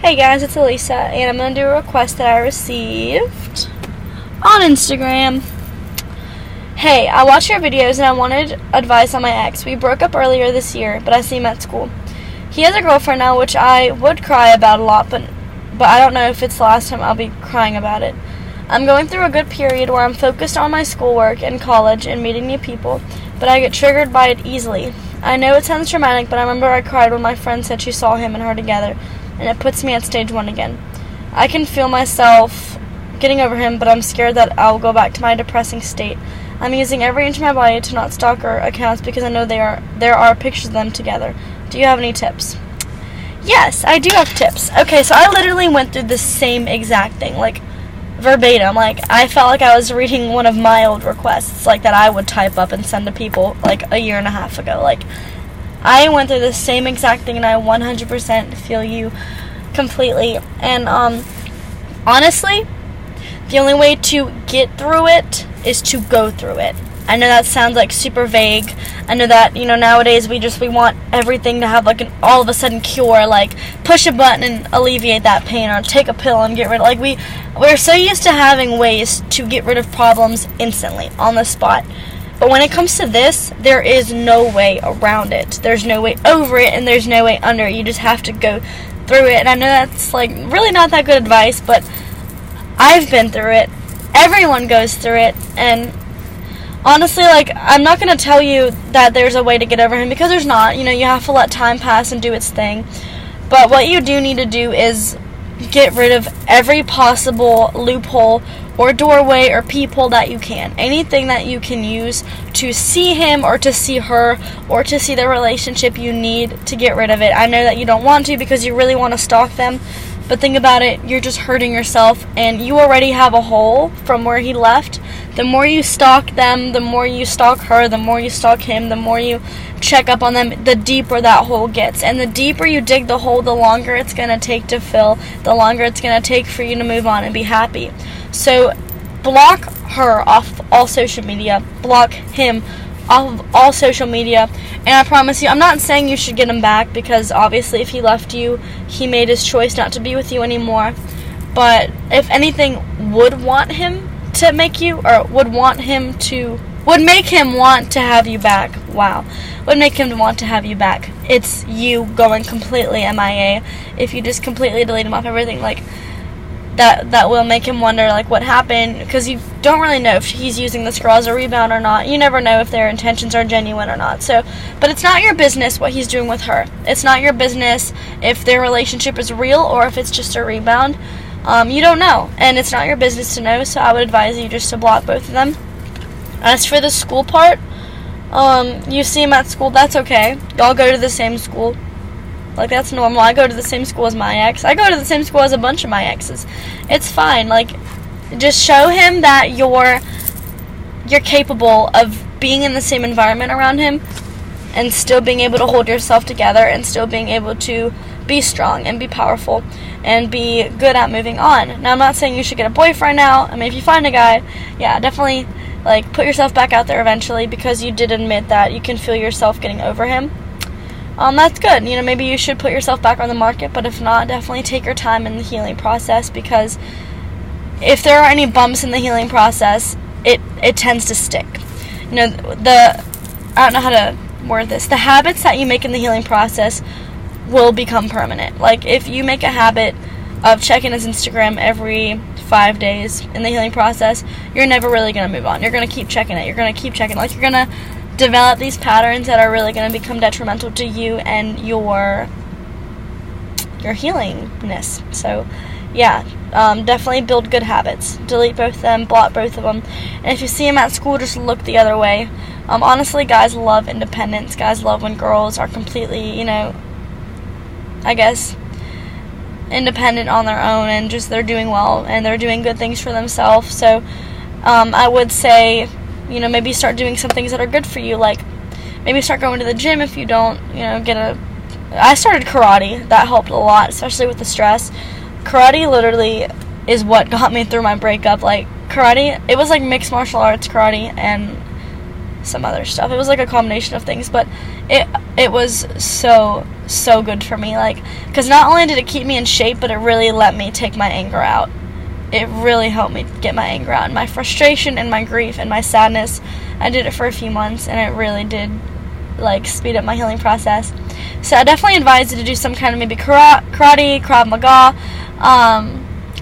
Hey guys, it's Elisa, and I'm going to do a request that I received on Instagram. Hey, I watch your videos and I wanted advice on my ex. We broke up earlier this year, but I see him at school. He has a girlfriend now, which I would cry about a lot, but I don't know if it's the last time I'll be crying about it. I'm going through a good period where I'm focused on my schoolwork and college and meeting new people, but I get triggered by it easily. I know it sounds dramatic, but I remember I cried when my friend said she saw him and her together, and it puts me at stage 1 again. I can feel myself getting over him, but I'm scared that I'll go back to my depressing state. I'm using every inch of my body to not stalk her accounts because I know there are pictures of them together. Do you have any tips? Yes, I do have tips. Okay, so I literally went through the same exact thing, like verbatim. Like, I felt like I was reading one of my old requests, like that I would type up and send to people like a year and a half ago. Like, I went through the same exact thing, and I 100% feel you completely. And honestly, the only way to get through it is to go through it. I know that sounds like super vague. I know that, nowadays we want everything to have like an all of a sudden cure, like push a button and alleviate that pain, or take a pill and get rid of, like we're so used to having ways to get rid of problems instantly, on the spot. But when it comes to this, there is no way around it. There's no way over it, and there's no way under it. You just have to go through it. And I know that's like really not that good advice, but I've been through it. Everyone goes through it, and honestly, like, I'm not going to tell you that there's a way to get over him, because there's not. You have to let time pass and do its thing. But what you do need to do is get rid of every possible loophole or doorway or peephole that you can. Anything that you can use to see him or to see her or to see the relationship, you need to get rid of it. I know that you don't want to because you really want to stalk them, but think about it, you're just hurting yourself, and you already have a hole from where he left. The more you stalk them, the more you stalk her, the more you stalk him, the more you check up on them, the deeper that hole gets. And the deeper you dig the hole, the longer it's going to take to fill, the longer it's going to take for you to move on and be happy. So block her off all social media, block him off of all social media, and I promise you, I'm not saying you should get him back, because obviously if he left you, he made his choice not to be with you anymore. But if anything would want him to make you, or would make him want to have you back, would make him want to have you back, it's you going completely MIA. If you just completely delete him off everything, like, that will make him wonder, like, what happened, because you don't really know if he's using this girl as a rebound or not. You never know if their intentions are genuine or not. So, but it's not your business what he's doing with her. It's not your business if their relationship is real or if it's just a rebound. You don't know, and it's not your business to know, so I would advise you just to block both of them. As for the school part, you see him at school, that's okay. Y'all go to the same school. Like, that's normal. I go to the same school as my ex. I go to the same school as a bunch of my exes. It's fine. Like, just show him that you're capable of being in the same environment around him and still being able to hold yourself together and still being able to be strong and be powerful and be good at moving on. Now, I'm not saying you should get a boyfriend now. I mean, if you find a guy, yeah, definitely, like, put yourself back out there eventually, because you did admit that you can feel yourself getting over him. That's good. Maybe you should put yourself back on the market, but if not, definitely take your time in the healing process, because if there are any bumps in the healing process, it tends to stick. I don't know how to word this. The habits that you make in the healing process will become permanent. Like, if you make a habit of checking his Instagram every 5 days in the healing process, you're never really going to move on. You're going to keep checking it. You're going to keep checking it. Like, you're going to develop these patterns that are really going to become detrimental to you and your healingness. So, yeah, definitely build good habits. Delete both of them, block both of them. And if you see them at school, just look the other way. Honestly, guys love independence. Guys love when girls are completely, I guess, independent on their own, and just they're doing well and they're doing good things for themselves. So, I would say, maybe start doing some things that are good for you, like maybe start going to the gym if you don't, I started karate. That helped a lot, especially with the stress. Karate literally is what got me through my breakup. Like, karate, it was like mixed martial arts karate and some other stuff. It was like a combination of things, but it was so so good for me, like, because not only did it keep me in shape, but it really let me take my anger out. It really helped me get my anger out, and my frustration and my grief and my sadness. I did it for a few months, and it really did, like, speed up my healing process. So I definitely advise you to do some kind of maybe karate, Krav Maga,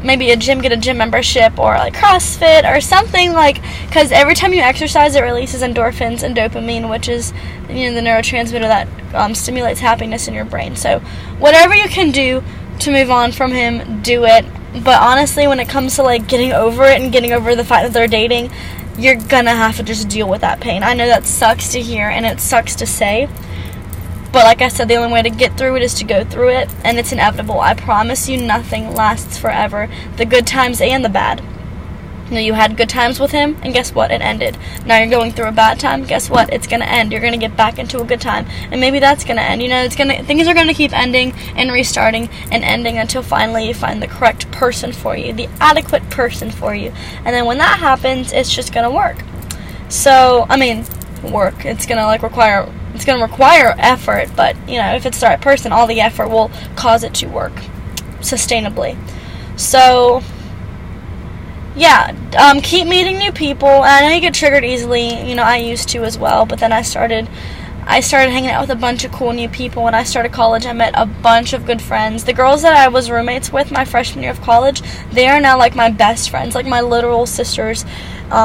maybe get a gym membership, or like CrossFit or something, like, because every time you exercise, it releases endorphins and dopamine, which is, the neurotransmitter that stimulates happiness in your brain. So whatever you can do to move on from him, do it. But honestly, when it comes to, like, getting over it and getting over the fact that they're dating, you're gonna have to just deal with that pain. I know that sucks to hear, and it sucks to say, but like I said, the only way to get through it is to go through it, and it's inevitable. I promise you, nothing lasts forever. The good times and the bad. You had good times with him, and guess what? It ended. Now you're going through a bad time. Guess what? It's gonna end. You're gonna get back into a good time, and maybe that's gonna end. Things are gonna keep ending and restarting and ending until finally you find the correct person for you, the adequate person for you, and then when that happens, it's just gonna work. So, work. It's gonna require effort, but if it's the right person, all the effort will cause it to work sustainably. So yeah, keep meeting new people. And I know you get triggered easily. I used to as well, but then I started hanging out with a bunch of cool new people. When I started college, I met a bunch of good friends. The girls that I was roommates with my freshman year of college, they are now like my best friends, like my literal sisters.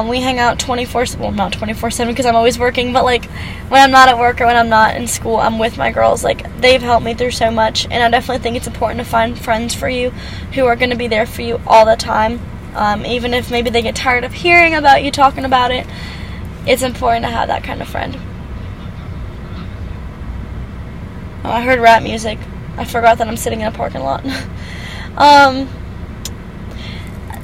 We hang out 24/7, well, not 24/7 because I'm always working, but like when I'm not at work or when I'm not in school, I'm with my girls. Like, they've helped me through so much, and I definitely think it's important to find friends for you who are going to be there for you all the time. Even if maybe they get tired of hearing about you talking about it, it's important to have that kind of friend. Oh, I heard rap music. I forgot that I'm sitting in a parking lot.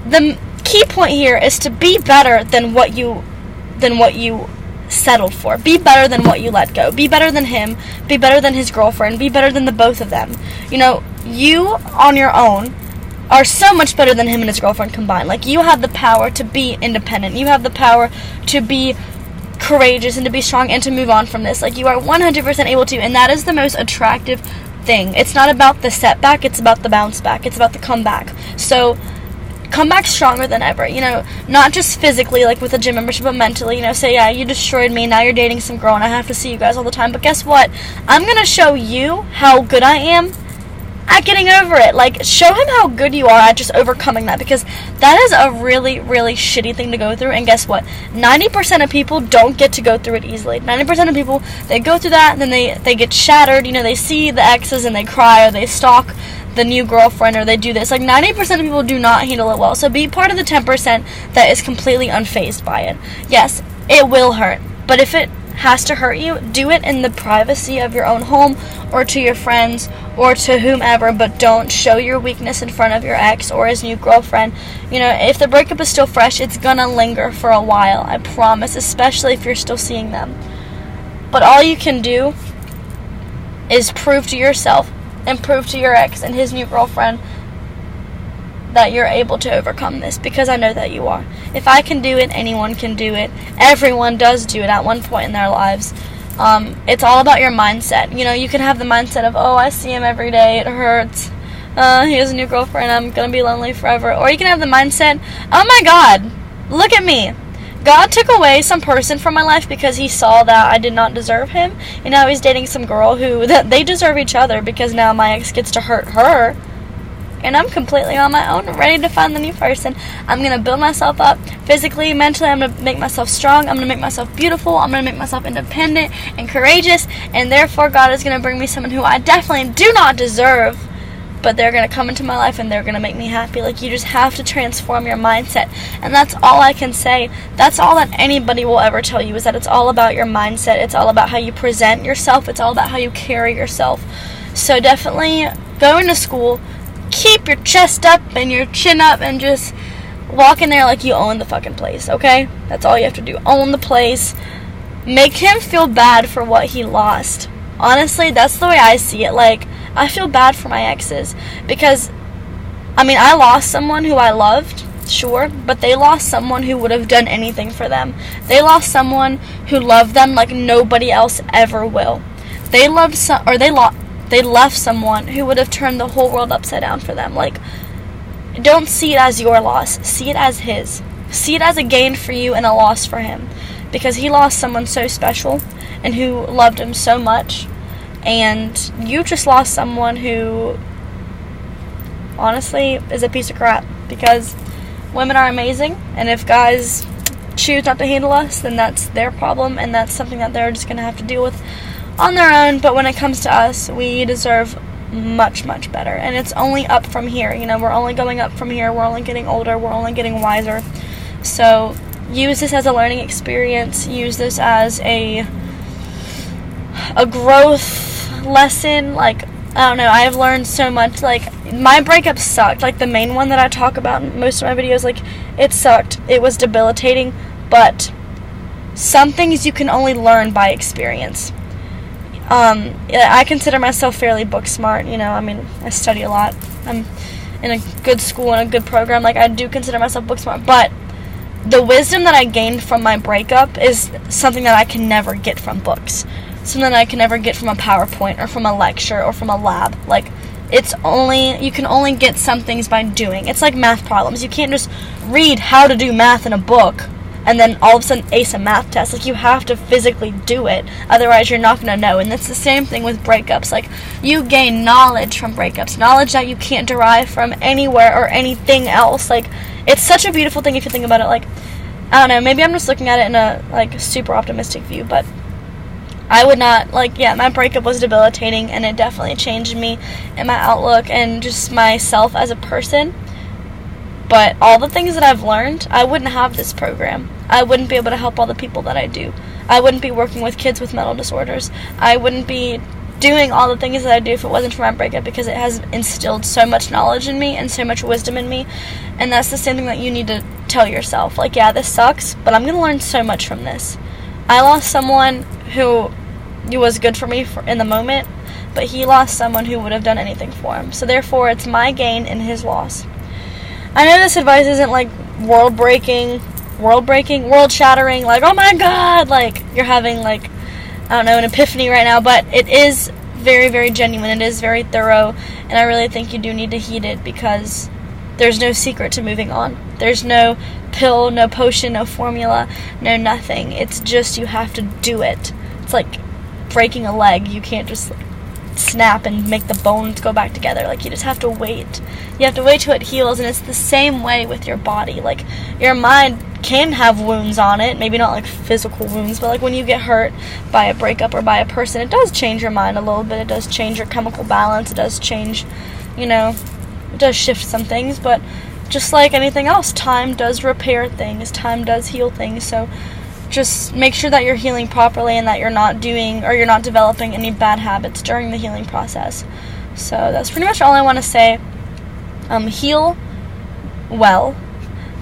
The key point here is to be better than what you settled for. Be better than what you let go. Be better than him. Be better than his girlfriend. Be better than the both of them. You on your own are so much better than him and his girlfriend combined. Like, you have the power to be independent. You have the power to be courageous and to be strong and to move on from this. Like, you are 100% able to, and that is the most attractive thing. It's not about the setback, it's about the bounce back. It's about the comeback. So come back stronger than ever, not just physically, like with a gym membership, but mentally. Say, yeah, you destroyed me, now you're dating some girl and I have to see you guys all the time, but guess what? I'm gonna show you how good I am at getting over it. Like, show him how good you are at just overcoming that, because that is a really, really shitty thing to go through. And guess what? 90% of people don't get to go through it easily. 90% of people, they go through that and then they get shattered. They see the exes and they cry, or they stalk the new girlfriend, or they do this. Like, 90% of people do not handle it well. So be part of the 10% that is completely unfazed by it. Yes, it will hurt, but if it has to hurt you, do it in the privacy of your own home, or to your friends, or to whomever, but don't show your weakness in front of your ex or his new girlfriend. If the breakup is still fresh, it's gonna linger for a while, I promise, especially if you're still seeing them. But all you can do is prove to yourself and prove to your ex and his new girlfriend that you're able to overcome this, because I know that you are. If I can do it, anyone can do it. Everyone does do it at one point in their lives. It's all about your mindset. You can have the mindset of, oh, I see him every day, it hurts. He has a new girlfriend, I'm gonna be lonely forever. Or you can have the mindset, oh my God, look at me. God took away some person from my life because he saw that I did not deserve him, and now he's dating some girl that they deserve each other, because now my ex gets to hurt her. And I'm completely on my own, ready to find the new person. I'm going to build myself up physically, mentally. I'm going to make myself strong. I'm going to make myself beautiful. I'm going to make myself independent and courageous. And therefore, God is going to bring me someone who I definitely do not deserve. But they're going to come into my life and they're going to make me happy. Like, you just have to transform your mindset. And that's all I can say. That's all that anybody will ever tell you, is that it's all about your mindset. It's all about how you present yourself. It's all about how you carry yourself. So definitely go into school. Keep your chest up and your chin up and just walk in there like you own the fucking place, okay? That's all you have to do. Own the place. Make him feel bad for what he lost. Honestly, that's the way I see it. Like, I feel bad for my exes because, I lost someone who I loved, sure, but they lost someone who would have done anything for them. They lost someone who loved them like nobody else ever will. they left someone who would have turned the whole world upside down for them. Like, don't see it as your loss. See it as his. See it as a gain for you and a loss for him. Because he lost someone so special and who loved him so much. And you just lost someone who, honestly, is a piece of crap. Because women are amazing. And if guys choose not to handle us, then that's their problem. And that's something that they're just going to have to deal with on their own. But when it comes to us, we deserve much, much better. And it's only up from here. You know, we're only going up from here. We're only getting older. We're only getting wiser. So use this as a learning experience. Use this as a growth lesson. Like, I don't know, I have learned so much. Like, my breakup sucked. Like, the main one that I talk about in most of my videos, like, it sucked. It was debilitating. But some things you can only learn by experience. I consider myself fairly book smart, you know, I mean, I study a lot. I'm in a good school and a good program. Like, I do consider myself book smart. But the wisdom that I gained from my breakup is something that I can never get from books. Something that I can never get from a PowerPoint or from a lecture or from a lab. Like, you can only get some things by doing. It's like math problems. You can't just read how to do math in a book and then all of a sudden ace a math test. Like, you have to physically do it. Otherwise, you're not going to know. And it's the same thing with breakups. Like, you gain knowledge from breakups. Knowledge that you can't derive from anywhere or anything else. Like, it's such a beautiful thing if you think about it. Like, I don't know, maybe I'm just looking at it in a, like, super optimistic view, but I would not, like, yeah, my breakup was debilitating, and it definitely changed me and my outlook and just myself as a person. But all the things that I've learned, I wouldn't have this program. I wouldn't be able to help all the people that I do. I wouldn't be working with kids with mental disorders. I wouldn't be doing all the things that I do if it wasn't for my breakup, because it has instilled so much knowledge in me and so much wisdom in me. And that's the same thing that you need to tell yourself. Like, yeah, this sucks, but I'm going to learn so much from this. I lost someone who was good for me in the moment, but he lost someone who would have done anything for him. So therefore, it's my gain and his loss. I know this advice isn't like world-shattering, like, oh my god, like, you're having, like, I don't know, an epiphany right now, but it is very, very genuine. It is very thorough, and I really think you do need to heed it, because there's no secret to moving on. There's no pill, no potion, no formula, no nothing. It's just you have to do it. It's like breaking a leg. You can't just snap and make the bones go back together. Like, you just have to wait. You have to wait till it heals, and it's the same way with your body. Like, your mind can have wounds on it, maybe not like physical wounds, but like when you get hurt by a breakup or by a person, it does change your mind a little bit. It does change your chemical balance. It does change, you know, it does shift some things. But just like anything else, time does repair things. Time does heal things. So just make sure that you're healing properly and that you're not developing any bad habits during the healing process. So that's pretty much all I want to say. Heal well.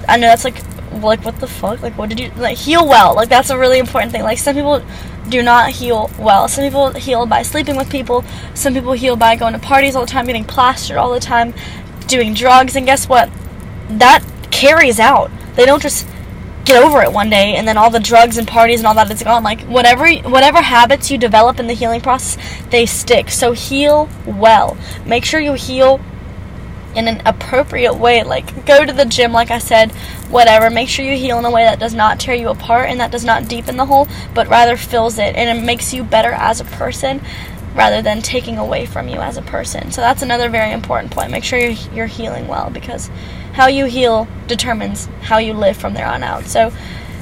I know that's like what the fuck? Like, what did you, like, heal well? Like, that's a really important thing. Like, some people do not heal well. Some people heal by sleeping with people. Some people heal by going to parties all the time, getting plastered all the time, doing drugs, and guess what? That carries out. They don't just get over it one day and then all the drugs and parties and all that is gone. Like, whatever habits you develop in the healing process, they stick. So heal well. Make sure you heal in an appropriate way. Like, go to the gym, like I said, whatever. Make sure you heal in a way that does not tear you apart and that does not deepen the hole, but rather fills it, and it makes you better as a person rather than taking away from you as a person. So that's another very important point. Make sure you're healing well, because how you heal determines how you live from there on out. So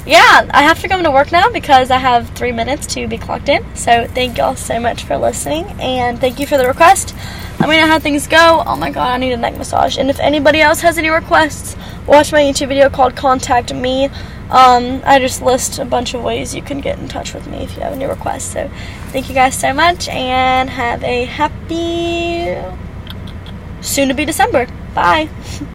yeah, I have to go into work now because I have 3 minutes to be clocked in. So thank y'all so much for listening, and thank you for the request. Let me know how things go. Oh my god, I need a neck massage. And if anybody else has any requests, watch my YouTube video called Contact Me. I just list a bunch of ways you can get in touch with me if you have any requests. So thank you guys so much, and have a happy soon to be December. Bye.